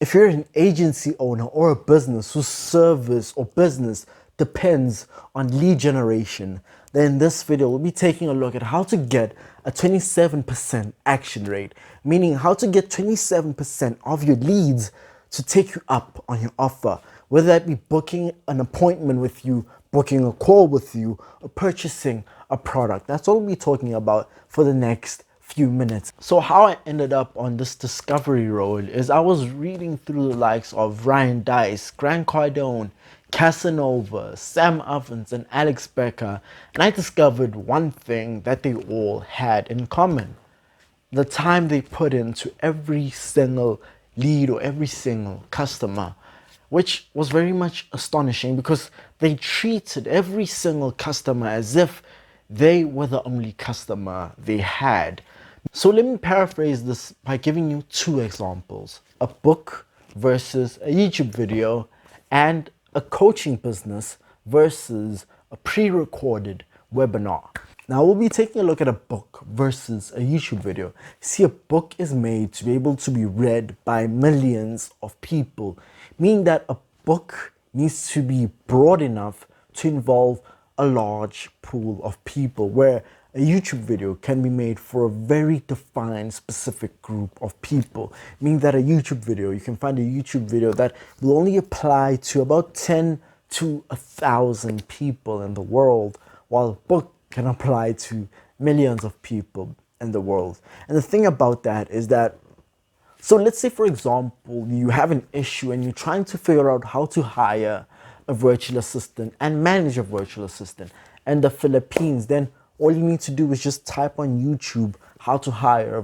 If you're an agency owner or a business whose service or business depends on lead generation, then in this video we'll be taking a look at how to get a 27% action rate, meaning how to get 27% of your leads to take you up on your offer, whether that be booking an appointment with you, booking a call with you, or purchasing a product. That's what we'll be talking about for the next few minutes. So how I ended up on this discovery road is I was reading through the likes of Ryan Dice, Grant Cardone, Casanova, Sam Ovens, and Alex Becker, and I discovered one thing that they all had in common: the time they put into every single lead or every single customer, which was very much astonishing because they treated every single customer as if they were the only customer they had. So let me paraphrase this by giving you two examples: a book versus a YouTube video, and a coaching business versus a pre-recorded webinar. Now we'll be taking a look at a book versus a YouTube video. See, a book is made to be able to be read by millions of people, meaning that a book needs to be broad enough to involve a large pool of people, where a YouTube video can be made for a very defined specific group of people, meaning that a YouTube video, you can find a YouTube video that will only apply to about 10 to 1,000 people in the world, while a book can apply to millions of people in the world. And the thing about that is that, so let's say for example, you have an issue and you're trying to figure out how to hire a virtual assistant and manage a virtual assistant in the Philippines. Then all you need to do is just type on YouTube how to hire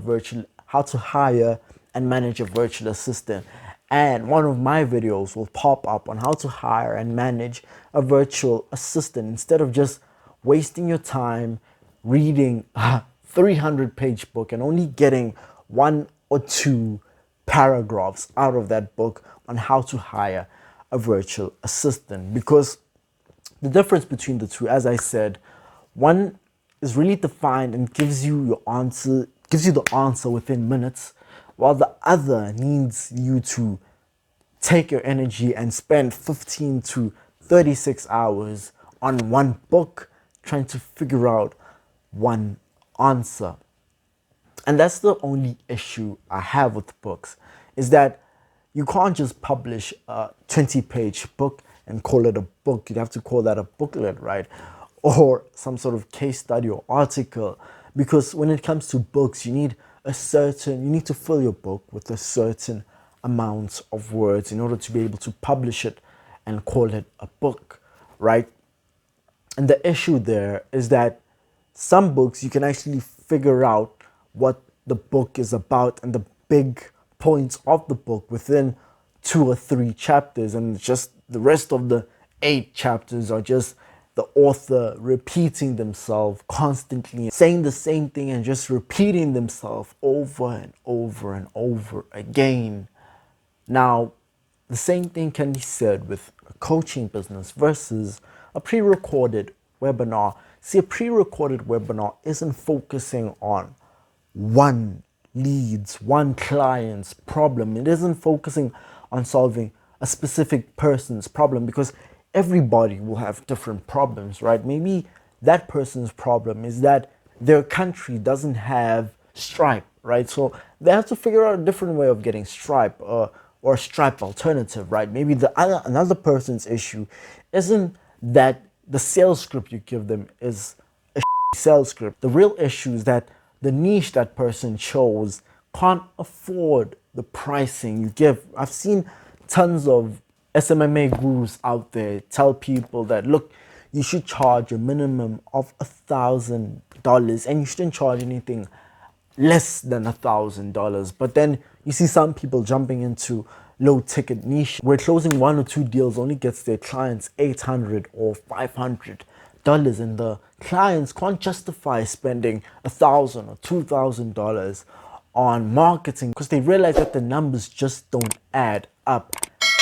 and manage a virtual assistant, and one of my videos will pop up on how to hire and manage a virtual assistant, instead of just wasting your time reading a 300-page book and only getting 1 or 2 paragraphs out of that book on how to hire a virtual assistant. Because the difference between the two, as I said, one is really defined and gives you the answer within minutes, while the other needs you to take your energy and spend 15 to 36 hours on one book trying to figure out one answer. And that's the only issue I have with books, is that you can't just publish a 20-page book and call it a book. You'd have to call that a booklet, right? Or some sort of case study or article. Because when it comes to books, you need to fill your book with a certain amount of words in order to be able to publish it and call it a book, right? And the issue there is that some books you can actually figure out what the book is about and the big points of the book within 2 or 3 chapters, and just the rest of the 8 chapters are just the author repeating themselves constantly, saying the same thing and just repeating themselves over and over and over again. Now, the same thing can be said with a coaching business versus a pre-recorded webinar. See, a pre-recorded webinar isn't focusing on one client's problem. It isn't focusing on solving a specific person's problem, because everybody will have different problems, right? Maybe that person's problem is that their country doesn't have Stripe, right? So they have to figure out a different way of getting Stripe, or a Stripe alternative, right? Maybe another person's issue isn't that the sales script you give them is a sales script. The real issue is that the niche that person chose can't afford the pricing you give. I've seen tons of SMMA gurus out there tell people that, look, you should charge a minimum of $1,000 and you shouldn't charge anything less than $1,000. But then you see some people jumping into low ticket niche where closing 1 or 2 deals only gets their clients $800 or $500, and the clients can't justify spending $1,000 or $2,000 on marketing because they realize that the numbers just don't add up.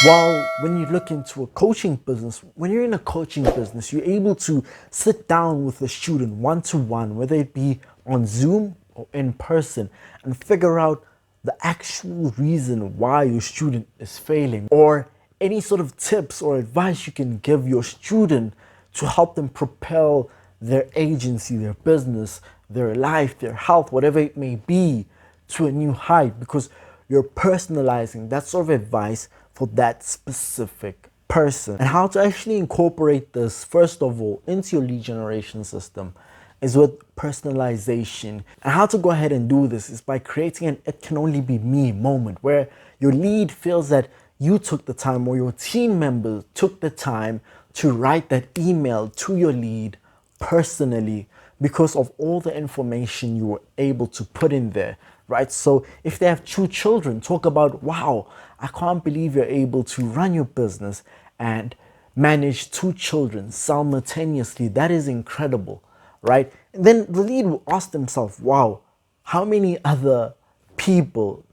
While when you look into a coaching business, when you're in a coaching business, you're able to sit down with a student one-to-one, whether it be on Zoom or in person, and figure out the actual reason why your student is failing, or any sort of tips or advice you can give your student to help them propel their agency, their business, their life, their health, whatever it may be, to a new height, because you're personalizing that sort of advice for that specific person. And how to actually incorporate this, first of all, into your lead generation system is with personalization. And how to go ahead and do this is by creating an "it can only be me" moment, where your lead feels that you took the time, or your team members took the time to write that email to your lead personally, because of all the information you were able to put in there, right? So if they have 2 children, talk about, wow, I can't believe you're able to run your business and manage 2 children simultaneously. That is incredible, right? And then the lead will ask themselves, wow, how many other people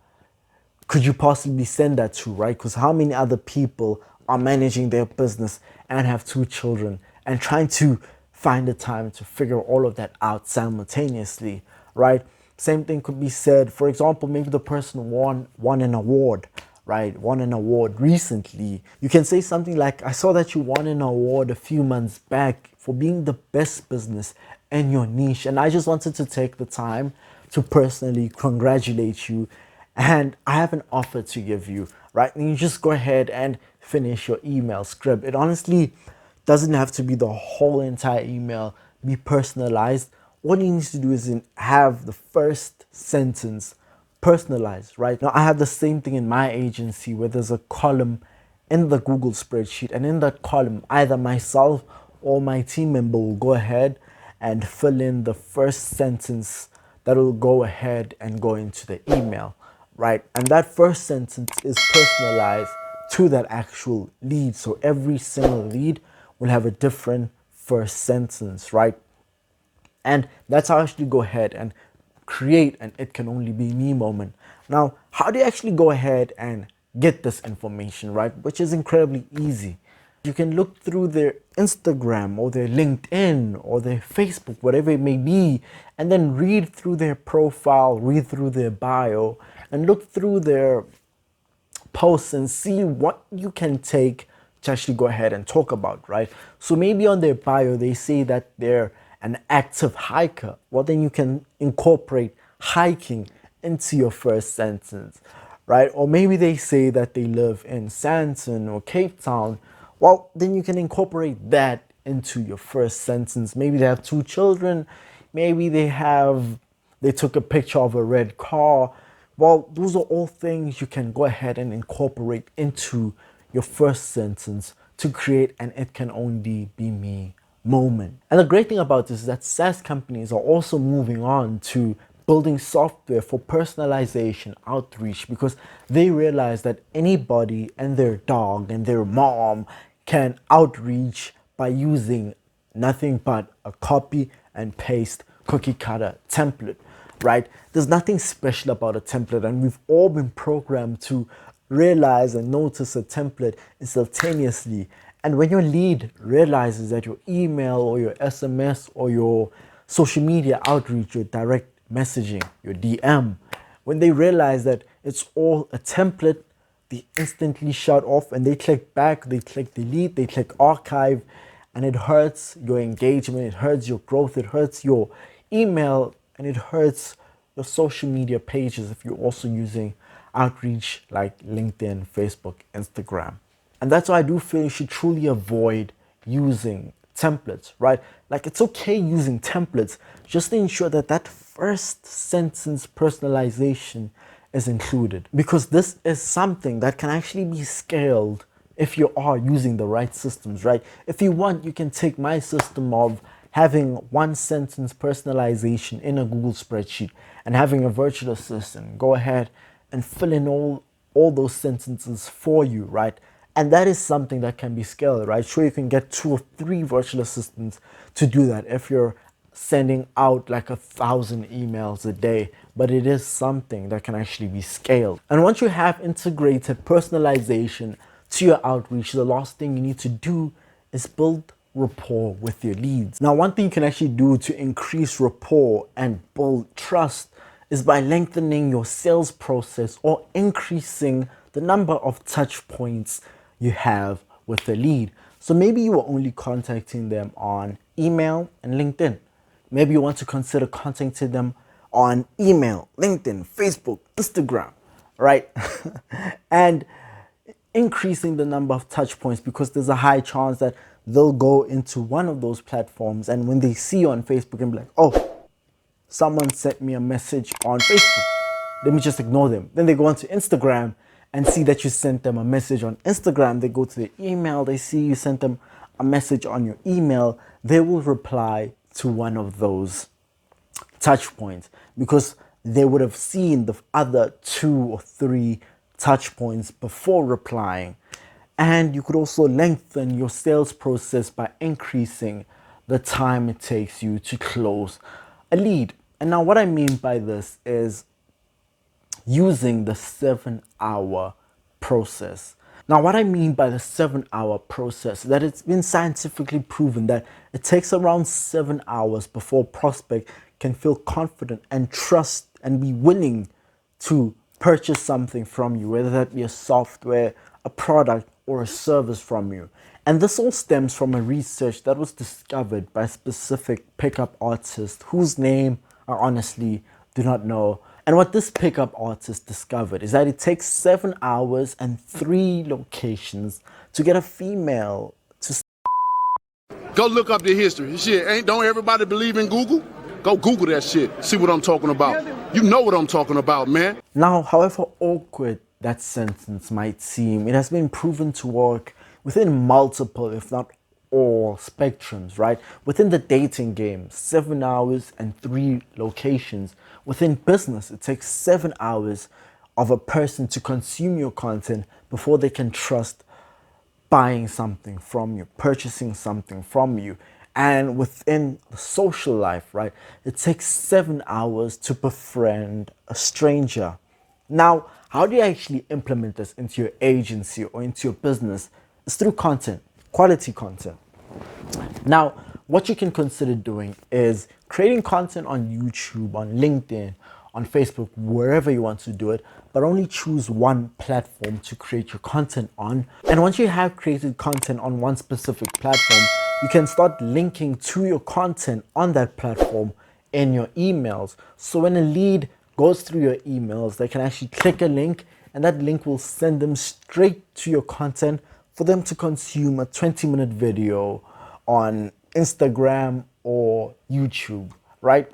could you possibly send that to, right? Because how many other people are managing their business and have 2 children and trying to find the time to figure all of that out simultaneously, right? Same thing could be said, for example, maybe the person won an award, right? Won an award recently. You can say something like, I saw that you won an award a few months back for being the best business in your niche, and I just wanted to take the time to personally congratulate you, and I have an offer to give you, right? And you just go ahead and finish your email script. It honestly doesn't have to be the whole entire email, be personalized. What you need to do is have the first sentence personalized, right? Now, I have the same thing in my agency, where there's a column in the Google spreadsheet, and in that column, either myself or my team member will go ahead and fill in the first sentence that will go ahead and go into the email, right? And that first sentence is personalized to that actual lead. So every single lead will have a different first sentence, right? And that's how I actually go ahead and create an "it can only be me" moment. Now, how do you actually go ahead and get this information, right? Which is incredibly easy. You can look through their Instagram or their LinkedIn or their Facebook, whatever it may be, and then read through their profile, read through their bio, and look through their posts and see what you can take to actually go ahead and talk about, right? So maybe on their bio, they say that they're an active hiker. Well, then you can incorporate hiking into your first sentence, right? Or maybe they say that they live in Sandton or Cape Town. Well, then you can incorporate that into your first sentence. Maybe they have 2 children. Maybe they took a picture of a red car. Well, those are all things you can go ahead and incorporate into your first sentence to create an "it can only be me" moment. And the great thing about this is that SaaS companies are also moving on to building software for personalization outreach, because they realize that anybody and their dog and their mom can outreach by using nothing but a copy and paste cookie cutter template, right? There's nothing special about a template, and we've all been programmed to realize and notice a template instantaneously. And when your lead realizes that your email or your SMS or your social media outreach, your direct messaging, your DM, when they realize that it's all a template, they instantly shut off and they click back, they click delete, they click archive, and it hurts your engagement, it hurts your growth, it hurts your email, and it hurts your social media pages if you're also using outreach like LinkedIn, Facebook, Instagram. And that's why I do feel you should truly avoid using templates, right? Like, it's okay using templates, just to ensure that that first sentence personalization is included, because this is something that can actually be scaled if you are using the right systems, right? If you want, you can take my system of having 1 sentence personalization in a Google spreadsheet and having a virtual assistant go ahead and fill in all those sentences for you, right? And that is something that can be scaled, right? Sure, you can get 2 or 3 virtual assistants to do that if you're sending out like 1,000 emails a day, but it is something that can actually be scaled. And once you have integrated personalization to your outreach, the last thing you need to do is build rapport with your leads. Now, one thing you can actually do to increase rapport and build trust is by lengthening your sales process or increasing the number of touch points you have with the lead. So maybe you are only contacting them on email and LinkedIn. Maybe you want to consider contacting them on email, LinkedIn, Facebook, Instagram, right? And increasing the number of touch points, because there's a high chance that they'll go into one of those platforms, and when they see you on Facebook and be like, oh, someone sent me a message on Facebook, let me just ignore them. Then they go onto Instagram and see that you sent them a message on Instagram. They go to the email, they see you sent them a message on your email. They will reply to one of those touch points because they would have seen the other 2 or 3 touch points before replying. And you could also lengthen your sales process by increasing the time it takes you to close a lead. And now what I mean by this is using the 7-hour process. Now, what I mean by the 7-hour process, that it's been scientifically proven that it takes around 7 hours before a prospect can feel confident and trust and be willing to purchase something from you, whether that be a software, a product, or a service from you. And this all stems from a research that was discovered by a specific pickup artist whose name I honestly do not know. And what this pickup artist discovered is that it takes 7 hours and 3 locations to get a female to... Go look up the history. Shit, don't everybody believe in Google? Go Google that shit. See what I'm talking about. You know what I'm talking about, man. Now, however awkward that sentence might seem, it has been proven to work within multiple, if not all, spectrums, right? Within the dating game, 7 hours and 3 locations. Within business, it takes 7 hours of a person to consume your content before they can trust buying something from you, purchasing something from you. And within the social life, right, it takes 7 hours to befriend a stranger. Now, how do you actually implement this into your agency or into your business? It's through content, quality content. Now, what you can consider doing is creating content on YouTube, on LinkedIn, on Facebook, wherever you want to do it, but only choose one platform to create your content on. And once you have created content on one specific platform, you can start linking to your content on that platform in your emails. So when a lead goes through your emails, they can actually click a link, and that link will send them straight to your content for them to consume a 20-minute video on Instagram or YouTube, right?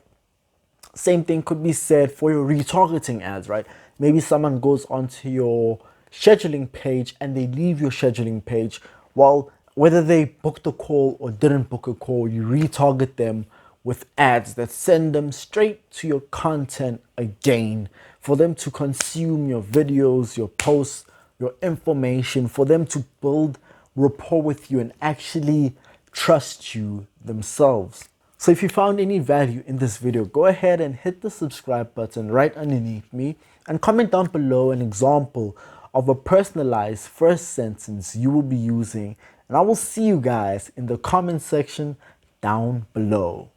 Same thing could be said for your retargeting ads, right? Maybe someone goes onto your scheduling page and they leave your scheduling page. Well, whether they booked a call or didn't book a call, you retarget them with ads that send them straight to your content again, for them to consume your videos, your posts, your information, for them to build rapport with you and actually trust you themselves. So if you found any value in this video, go ahead and hit the subscribe button right underneath me and comment down below an example of a personalized first sentence you will be using, and I will see you guys in the comment section down below.